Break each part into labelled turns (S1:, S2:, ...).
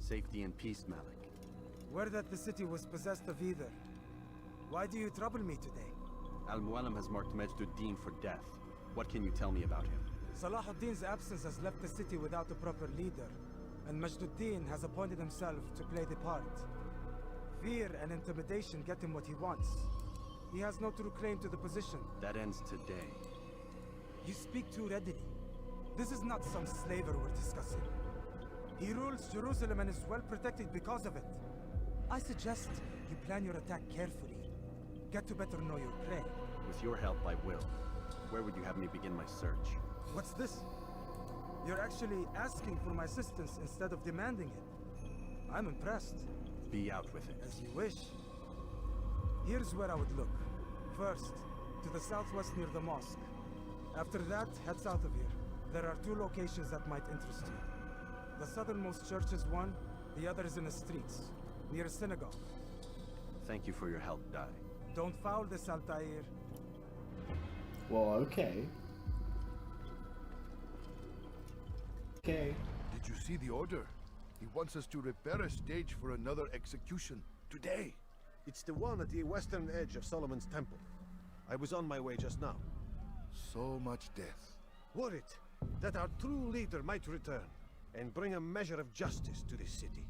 S1: Safety and peace, Malik.
S2: Word that the city was possessed of either. Why do you trouble me today?
S1: Al-Mualim has marked Majd-ud-Din for death. What can you tell me about him?
S2: Salahuddin's absence has left the city without a proper leader, and Majd-ud-Din has appointed himself to play the part. Fear and intimidation get him what he wants. He has no true claim to the position.
S1: That ends today.
S2: You speak too readily. This is not some slaver we're discussing. He rules Jerusalem and is well protected because of it. I suggest you plan your attack carefully. Get to better know your prey.
S1: With your help, I will. Where would you have me begin my search?
S2: What's this? You're actually asking for my assistance instead of demanding it. I'm impressed.
S1: Be out with it.
S2: As you wish. Here's where I would look. First, to the southwest near the mosque. After that, head south of here. There are two locations that might interest you. The southernmost church is one, the other is in the streets, near a synagogue.
S1: Thank you for your help, Dai.
S2: Don't foul this, Altair.
S3: Well, okay. Okay.
S4: Did you see the order? He wants us to repair a stage for another execution today.
S5: It's the one at the western edge of Solomon's temple. I was on my way just now.
S4: So much death.
S5: Worried that our true leader might return and bring a measure of justice to this city.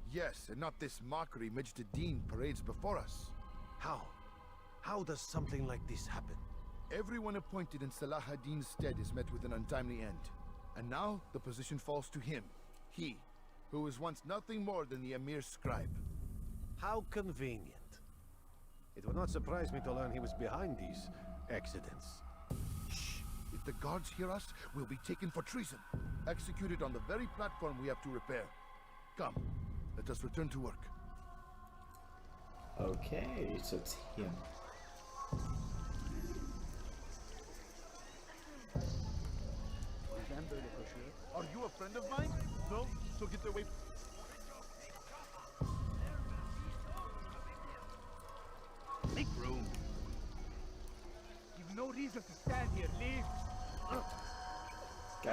S4: Yes, and not this mockery Majd-ud-Din parades before us.
S5: How? How does something like this happen?
S4: Everyone appointed in Salah ad-Din's stead is met with an untimely end. And now the position falls to him. He, who was once nothing more than the Emir's scribe.
S5: How convenient. It would not surprise me to learn he was behind these accidents.
S4: Shh! If the guards hear us, we'll be taken for treason. Executed on the very platform we have to repair. Come, let us return to work.
S3: Okay, so it's him.
S4: Are you a friend of mine? No? So get away.
S6: Make room. You've no reason to stand here. Leave.
S3: Go.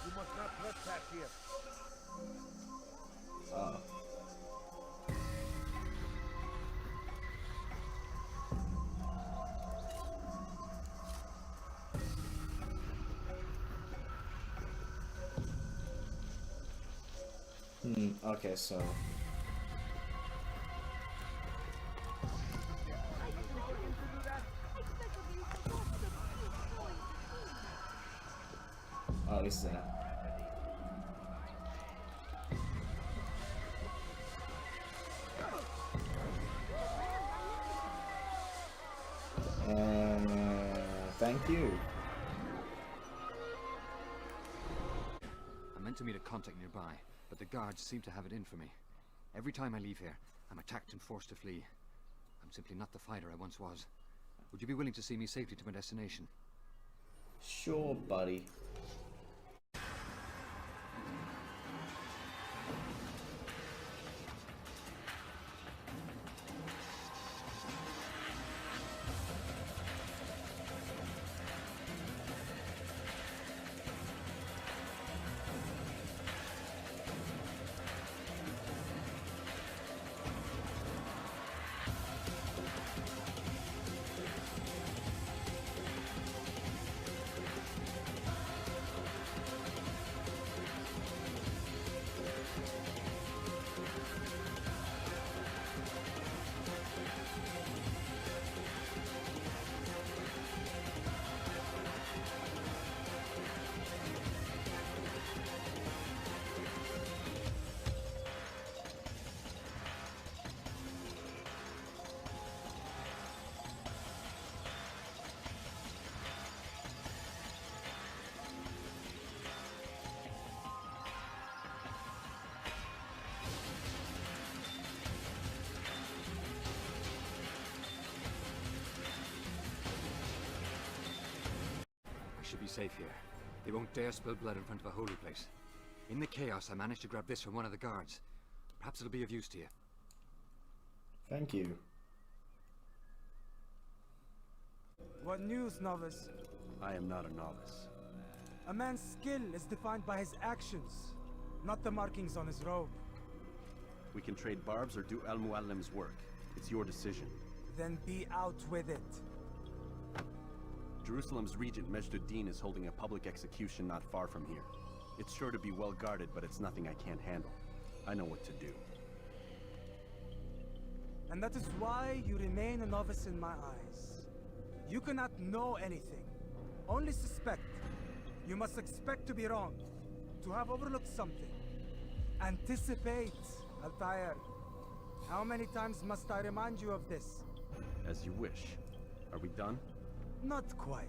S5: You must not trespass here.
S3: Okay, so... Oh, this is it. Thank you.
S7: I meant to meet a contact nearby, but the guards seem to have it in for me. Every time I leave here, I'm attacked and forced to flee. I'm simply not the fighter I once was. Would you be willing to see me safely to my destination?
S3: Sure, buddy.
S7: Should be safe here. They won't dare spill blood in front of a holy place. In the chaos, I managed to grab this from one of the guards. Perhaps it'll be of use to you.
S3: Thank you.
S2: What news, novice?
S1: I am not a novice.
S2: A man's skill is defined by his actions, not the markings on his robe.
S1: We can trade barbs or do Al-Muallim's work. It's your decision.
S2: Then be out with it.
S1: Jerusalem's regent Majd-ud-Din is holding a public execution not far from here. It's sure to be well guarded, but it's nothing I can't handle. I know what to do.
S2: And that is why you remain a novice in my eyes. You cannot know anything, only suspect. You must expect to be wrong, to have overlooked something. Anticipate, Altair. How many times must I remind you of this?
S1: As you wish. Are we done?
S2: Not quite.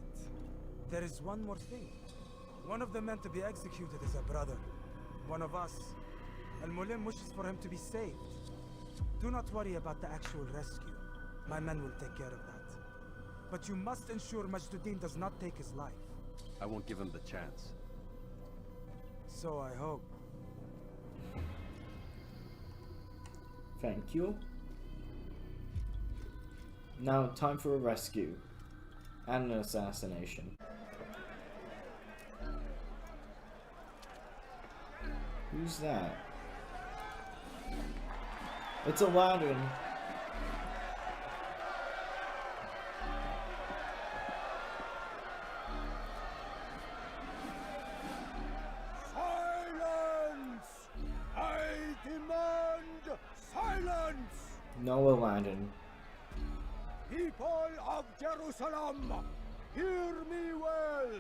S2: There is one more thing. One of the men to be executed is a brother. One of us. Al-Mulim wishes for him to be saved. Do not worry about the actual rescue. My men will take care of that. But you must ensure Majd-ud-Din does not take his life.
S1: I won't give him the chance.
S2: So I hope.
S3: Thank you. Now, time for a rescue. And an assassination. Who's that? It's Aladdin.
S6: Silence! I demand silence!
S3: No Aladdin.
S6: People of Jerusalem, hear me well.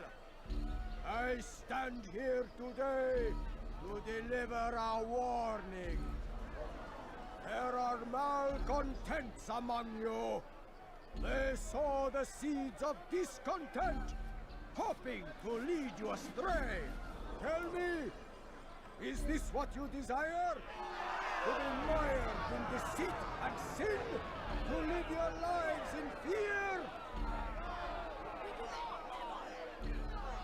S6: I stand here today to deliver a warning. There are malcontents among you. They sow the seeds of discontent, hoping to lead you astray. Tell me, is this what you desire? To be mired in deceit and sin? To live your lives in fear?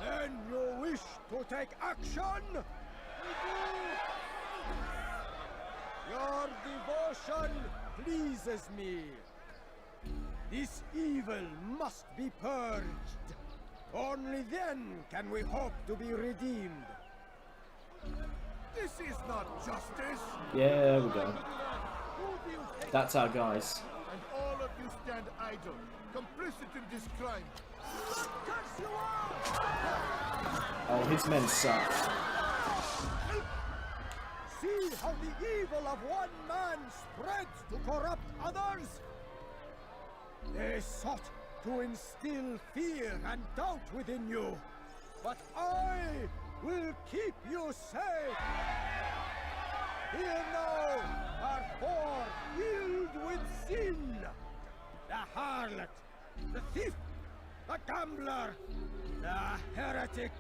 S6: Then you wish to take action? Your devotion pleases me. This evil must be purged. Only then can we hope to be redeemed.
S4: This is not justice.
S3: Yeah, there we go.
S4: Who do you think?
S3: That's our guys.
S4: And all of you stand idle, complicit in this crime.
S6: Curse you all!
S3: Oh, his men suck.
S6: See how the evil of one man spreads to corrupt others? They sought to instill fear and doubt within you, but I will keep you safe. Here now are four filled with sin. The harlot, the thief, the gambler, the heretic.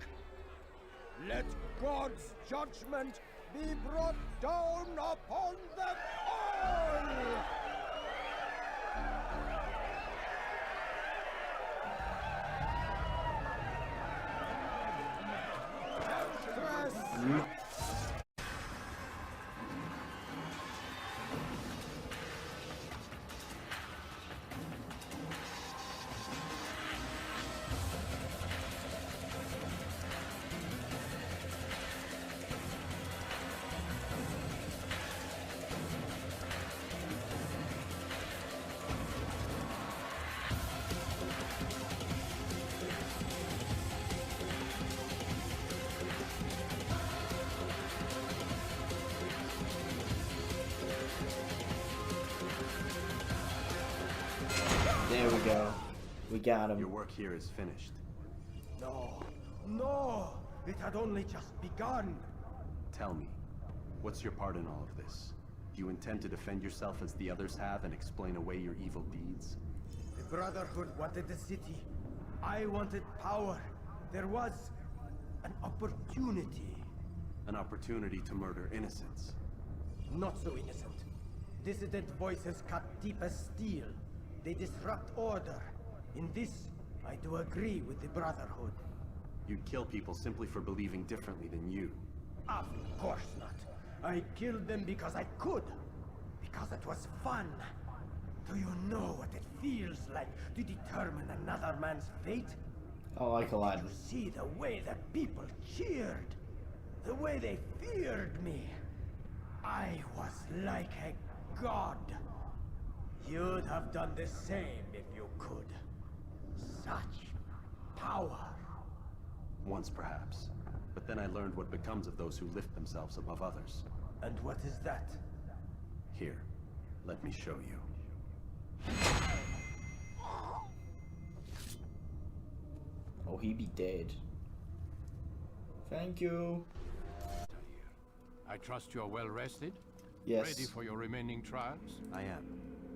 S6: Let God's judgment be brought down upon them all!
S3: There we go. We got him.
S1: Your work here is finished.
S6: No, no! It had only just begun.
S1: Tell me, what's your part in all of this? Do you intend to defend yourself as the others have and explain away your evil deeds?
S6: The Brotherhood wanted the city. I wanted power. There was an opportunity.
S1: An opportunity to murder innocents.
S6: Not so innocent. Dissident voices cut deep as steel. They disrupt order. In this, I do agree with the Brotherhood.
S1: You'd kill people simply for believing differently than you.
S6: Of course not. I killed them because I could. Because it was fun. Do you know what it feels like to determine another man's fate?
S3: I like Aladdin.
S6: To see the way that people cheered, the way they feared me. I was like a god. You'd have done the same if you could. Such power.
S1: Once perhaps. But then I learned what becomes of those who lift themselves above others.
S6: And what is that?
S1: Here, let me show you.
S3: Oh, he be dead. Thank you.
S8: I trust you're well rested?
S3: Yes.
S8: Ready for your remaining trials?
S1: I am,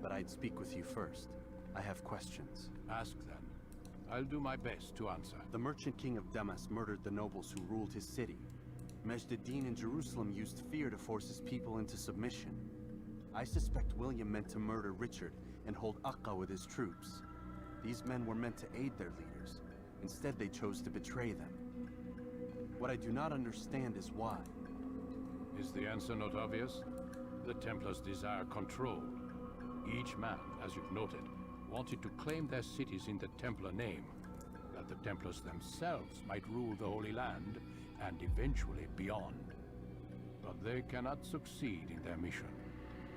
S1: but I'd speak with you first. I have questions.
S8: Ask then. I'll do my best to answer.
S1: The merchant king of Damas murdered the nobles who ruled his city. Majd-ad-Din in Jerusalem used fear to force his people into submission. I suspect William meant to murder Richard and hold Akka with his troops. These men were meant to aid their leaders. Instead, they chose to betray them. What I do not understand is why.
S8: Is the answer not obvious? The Templars desire control. Each man, as you've noted, wanted to claim their cities in the Templar name, that the Templars themselves might rule the Holy Land, and eventually beyond. But they cannot succeed in their mission.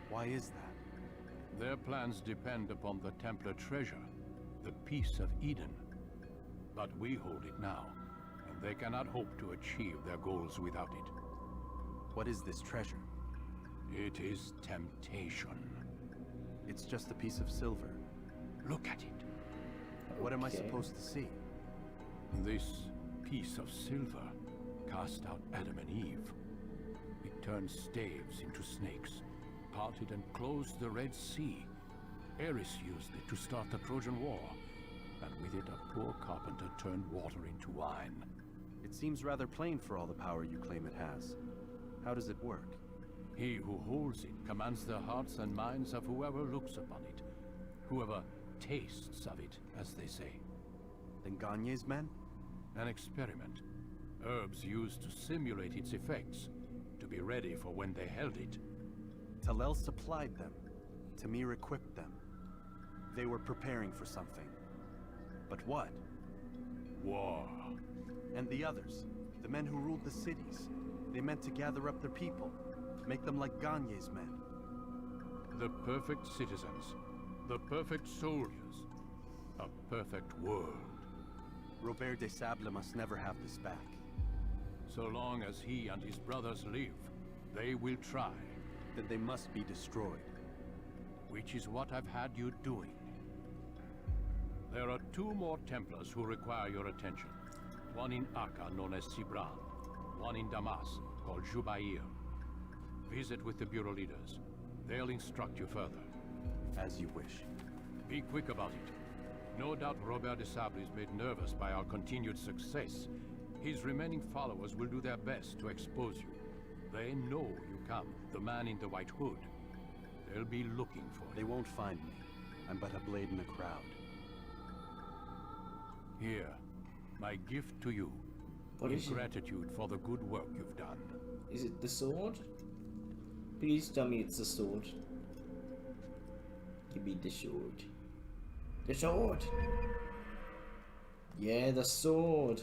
S1: Why is that?
S8: Their plans depend upon the Templar treasure, the Peace of Eden. But we hold it now, and they cannot hope to achieve their goals without it.
S1: What is this treasure?
S8: It is temptation.
S1: It's just a piece of silver.
S8: Look at it.
S1: What am I
S3: Okay.
S1: supposed to see?
S8: This piece of silver cast out Adam and Eve. It turned staves into snakes, parted and closed the Red Sea. Eris used it to start the Trojan War, and with it a poor carpenter turned water into wine.
S1: It seems rather plain for all the power you claim it has. How does it work?
S8: He who holds it commands the hearts and minds of whoever looks upon it, whoever tastes of it, as they say.
S1: Then Gagne's men?
S8: An experiment. Herbs used to simulate its effects, to be ready for when they held it.
S1: Talel supplied them. Tamir equipped them. They were preparing for something. But what?
S8: War.
S1: And the others, the men who ruled the cities, they meant to gather up their people, make them like Gagne's men.
S8: The perfect citizens, the perfect soldiers, a perfect world.
S1: Robert de Sable must never have this back.
S8: So long as he and his brothers live, they will try.
S1: Then they must be destroyed.
S8: Which is what I've had you doing. There are 2 more Templars who require your attention. One in Akka, known as Sibran. One in Damas, called Jubair. Visit with the Bureau leaders. They'll instruct you further.
S1: As you wish.
S8: Be quick about it. No doubt Robert de Sable is made nervous by our continued success. His remaining followers will do their best to expose you. They know you come, the man in the white hood. They'll be looking for you.
S1: They won't find me. I'm but a blade in a crowd.
S8: Here, my gift to you.
S3: What
S8: in
S3: is it?
S8: gratitude for the good work you've done.
S3: Is it the sword? Please tell me it's the sword. Give me the sword. The sword! Yeah, the sword!